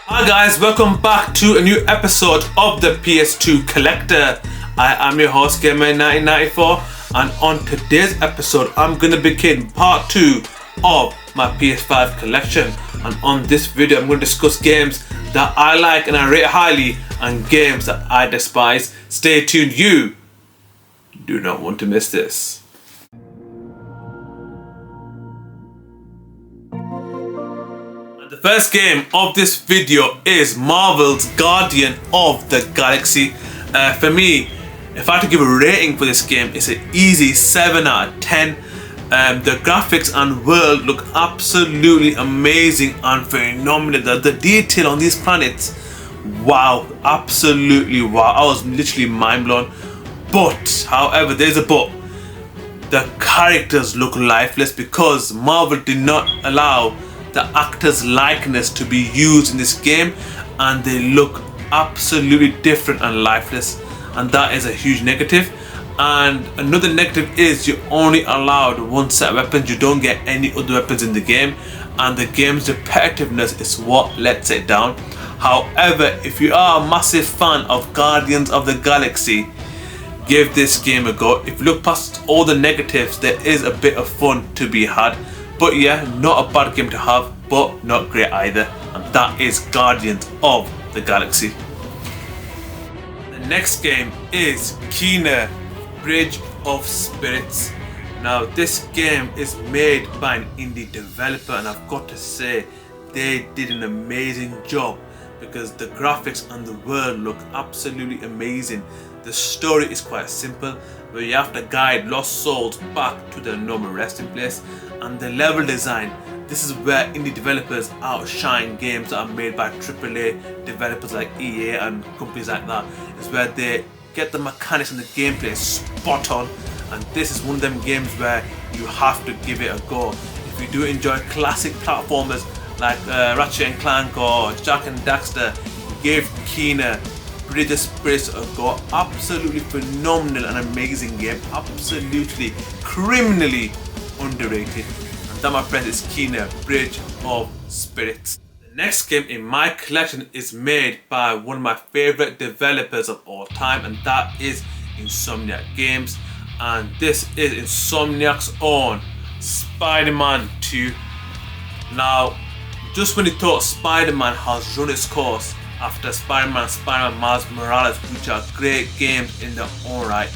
Hi guys, welcome back to a new episode of the PS2 Collector. I am your host Gamer1994, and on today's episode I'm going to begin part 2 of my PS5 collection. And on this video I'm going to discuss games that I like and I rate highly and games that I despise. Stay tuned, you do not want to miss this. The first game of this video is Marvel's Guardian of the Galaxy. For me, if I had to give a rating for this game, it's an easy 7 out of 10. The graphics and world look absolutely amazing and phenomenal. The detail on these planets, wow, absolutely wow. I was literally mind blown. But, however, there's a but. The characters look lifeless because Marvel did not allow the actor's likeness to be used in this game, and they look absolutely different and lifeless, and that is a huge negative. And another negative is you're only allowed one set of weapons. You don't get any other weapons in the game, and the game's repetitiveness is what lets it down. However, if you are a massive fan of Guardians of the Galaxy, give this game a go. If you look past all the negatives, there is a bit of fun to be had. But yeah, not a bad game to have, but not great either. And that is Guardians of the Galaxy. The next game is Kena, Bridge of Spirits. Now this game is made by an indie developer, and I've got to say they did an amazing job because the graphics and the world look absolutely amazing. The story is quite simple, where you have to guide lost souls back to their normal resting place. And the level design, this is where indie developers outshine games that are made by AAA developers like EA and companies like that. It's where they get the mechanics and the gameplay spot on, and this is one of them games where you have to give it a go. If you do enjoy classic platformers like Ratchet and Clank or Jak and Daxter, give Kena Bridge of Spirits a go. Absolutely phenomenal and amazing game, absolutely criminally underrated. And that, my friend, is Kena Bridge of Spirits. The next game in my collection is made by one of my favorite developers of all time, and that is Insomniac Games. And this is Insomniac's own SpiderMan II. Now, just when you thought Spider-Man has run its course after Spider-Man, Spider-Man Miles Morales, which are great games in their own right,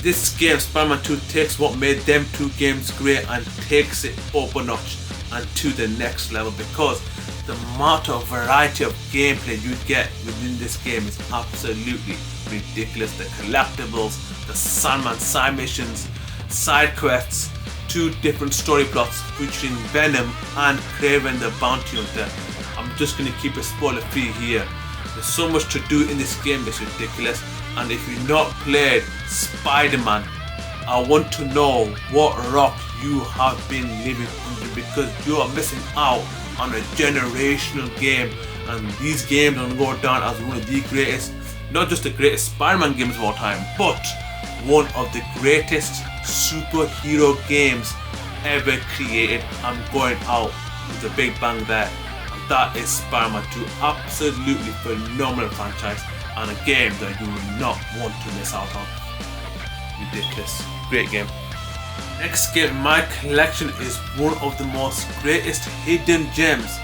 this game, Spider-Man 2, takes what made them two games great and takes it up a notch and to the next level, because the amount of variety of gameplay you get within this game is absolutely ridiculous. The collectibles, the Sandman side missions, side quests, 2 different story plots featuring Venom and Kraven the Bounty Hunter. I'm just going to keep it spoiler free here. There's so much to do in this game, it's ridiculous. And if you've not played Spider-Man, I want to know what rock you have been living under, because you are missing out on a generational game. And these games are going to go down as one of the greatest, not just the greatest Spider-Man games of all time, but one of the greatest superhero games ever created. I'm going out with a big bang there. And that is Spider-Man 2. Absolutely phenomenal franchise, and a game that you will not want to miss out on. Ridiculous. Great game. Next game in my collection is one of the most greatest hidden gems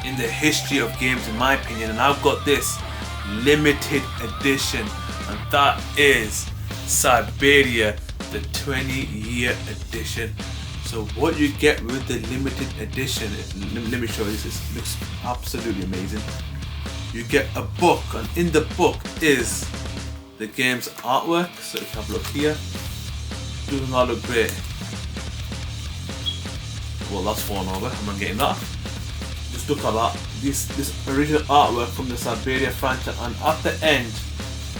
in the history of games, in my opinion, and I've got this limited edition, and that is Siberia, the 20-year edition. So what you get with the limited edition, let me show you, this looks absolutely amazing. You get a book, and in the book is the game's artwork. So if you have a look here, it does not look great. Well, that's fallen over, I'm not getting that. Just look at that, this original artwork from the Siberia franchise, and at the end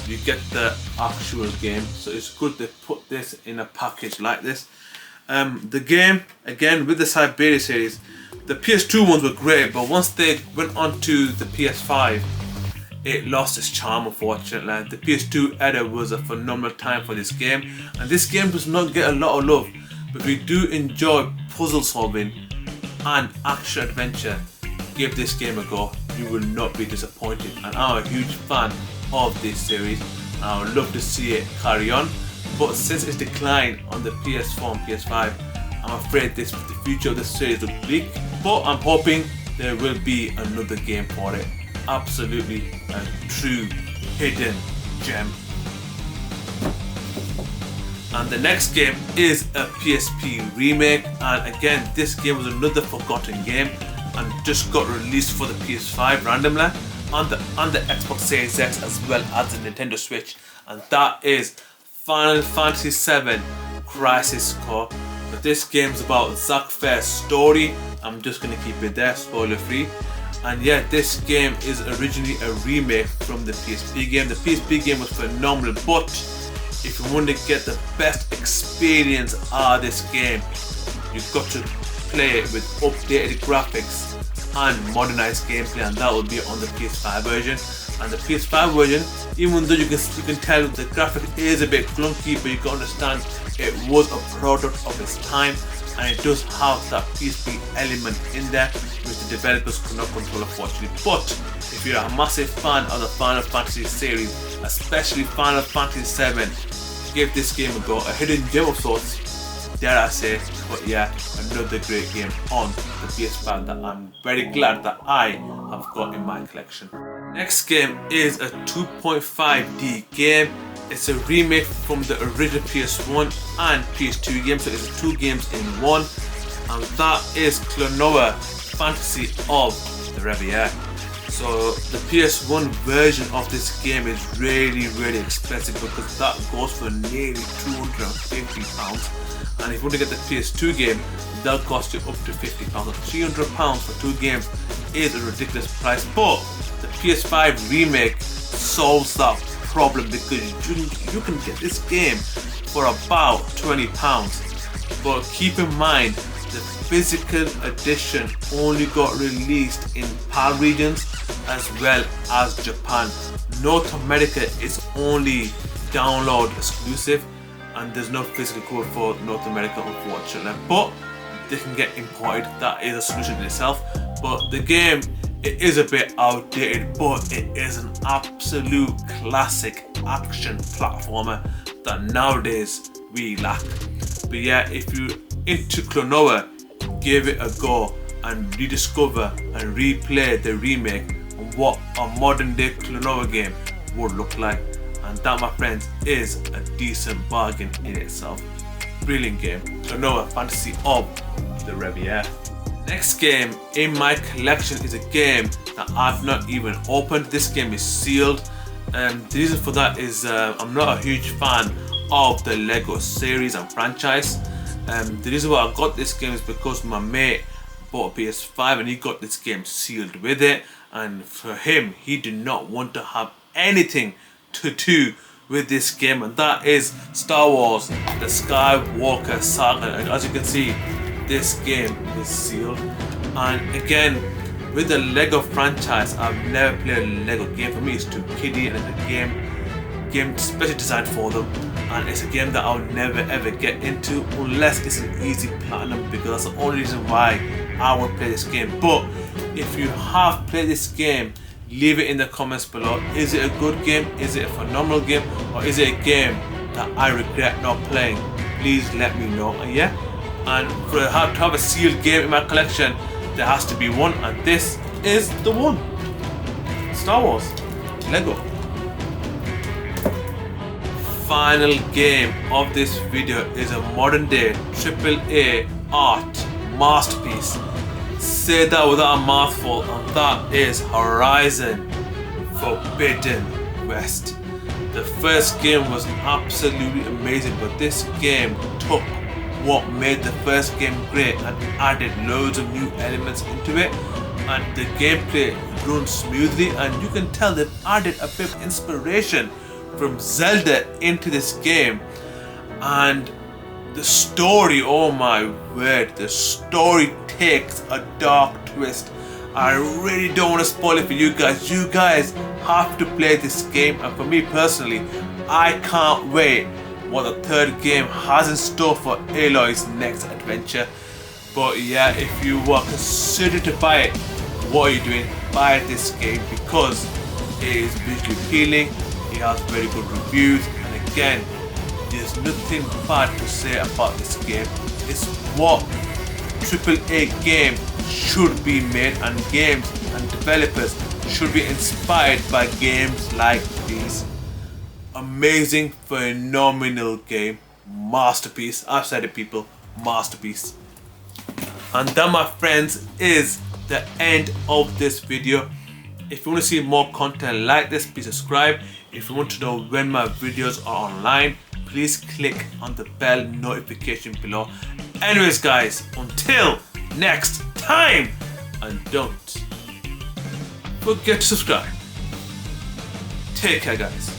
you get the actual game. So it's good to put this in a package like this. The game, again with the Siberia series, the PS2 ones were great, but once they went on to the PS5, it lost its charm, unfortunately. The PS2 era was a phenomenal time for this game, and this game does not get a lot of love, but we do enjoy puzzle solving and action adventure. Give this game a go. you will not be disappointed. And I'm a huge fan of this series and I would love to see it carry on. But since it's declined on the PS4 and PS5, I'm afraid the future of this series looks bleak. But I'm hoping there will be another game for it. Absolutely a true hidden gem. And the next game is a PSP remake, and again this game was another forgotten game and just got released for the PS5 randomly on the Xbox Series X as well as the Nintendo Switch, and that is Final Fantasy VII Crisis Core. But this game's about Zack Fair's story. I'm just gonna keep it there, spoiler free. And yeah, this game is originally a remake from the PSP game. The PSP game was phenomenal, but if you want to get the best experience out of this game, you've got to play it with updated graphics and modernized gameplay, and that will be on the PS5 version. And the PS5 version, even though you can tell the graphic is a bit clunky, but you can understand it was a product of its time, and it does have that PSP element in there which the developers could not control, unfortunately. But if you're a massive fan of the Final Fantasy series, especially Final Fantasy VII, give this game a go. A hidden gem of sorts, dare I say. But yeah, another great game on the PS5 that I'm very glad that I have got in my collection. Next game is a 2.5D game. It's a remake from the original PS1 and PS2 game, so it's two games in one, and that is Clova Fantasy of the Riviera. So the PS1 version of this game is really expensive because that goes for nearly £250, and if you want to get the PS2 game, that'll cost you up to £50. £300 for two games is a ridiculous price, but the PS5 remake solves that problem because you can get this game for about £20. But keep in mind, the physical edition only got released in PAL regions as well as Japan. North America is only download exclusive, and there's no physical code for North America, unfortunately. But they can get imported. That is a solution in itself. But the game, it is a bit outdated, but it is an absolute classic action platformer that nowadays we lack. But yeah, if you're into Clova, give it a go and rediscover and replay the remake and what a modern day Clova game would look like. And that, my friends, is a decent bargain in itself. Brilliant game, Clova Fantasy of the Riviera. Next game in my collection is a game that I've not even opened. This game is sealed. The reason for that is I'm not a huge fan of the Lego series and franchise. The reason why I got this game is because my mate bought a PS5 and he got this game sealed with it, and for him, he did not want to have anything to do with this game, and that is Star Wars The Skywalker Saga. And as you can see, this game is sealed. And again, with the Lego franchise, I've never played a Lego game. For me, it's too kiddie, and it's a game especially designed for them, and it's a game that I'll never ever get into unless it's an easy platinum, because that's the only reason why I will play this game. But if you have played this game, leave it in the comments below. Is it a good game? Is it a phenomenal game? Or is it a game that I regret not playing? Please let me know. And yeah, and to have a sealed game in my collection, there has to be one, and this is the one. Star Wars Lego. Final game of this video is a modern day AAA art masterpiece. Say that without a mouthful, and that is Horizon Forbidden West. The first game was absolutely amazing, but this game took what made the first game great and added loads of new elements into it, and the gameplay runs smoothly, and you can tell they've added a bit of inspiration from Zelda into this game. And the story, oh my word, the story takes a dark twist. I really don't want to spoil it for you guys. You guys have to play this game, and for me personally, I can't wait what the third game has in store for Aloy's next adventure. But yeah, if you were considering to buy it, what are you doing? buy this game because it is visually appealing, it has very good reviews, and again, there's nothing bad to say about this game. It's what AAA game should be made, and games and developers should be inspired by games like these. Amazing, phenomenal game, masterpiece. I've said it, people, masterpiece. And that, my friends, is the end of this video. If you want to see more content like this, please subscribe. If you want to know when my videos are online, please click on the bell notification below. Anyways guys, until next time, and don't forget to subscribe. Take care guys.